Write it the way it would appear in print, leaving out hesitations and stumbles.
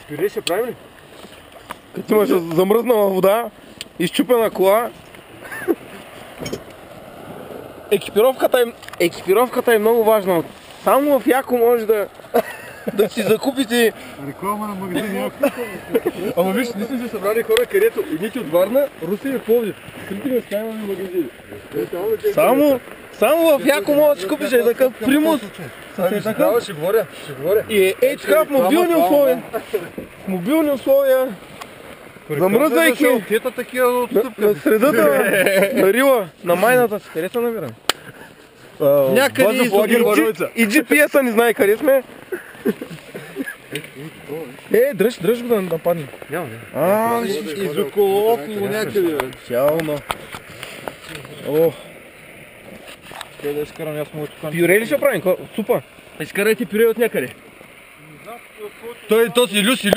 Пюре ще правим ли? Като имаш замръзнала вода, изчупена кола. Екипировката е много важна. Само в Яко може да си закупите... Реклама на магазин Яко. Ама виж, ние сме се събрали хора, където едните от Варна, Руси и Пловдив. Трите места имаме магазини. Само в Яко може да си купиш такъв примус. Ще говоря. И така в мобилни условия. Замръзвайки на средата на рила, на майната си. Къде се намираме? Някъде и GPS-а не знае къде сме. Дръж го да нападне. Из около някъде. Тялно. Къде да изкарам аз моето канче? Пюре ли ще правим? Супа? Изкарайте пюре от някъде. Той си Люси.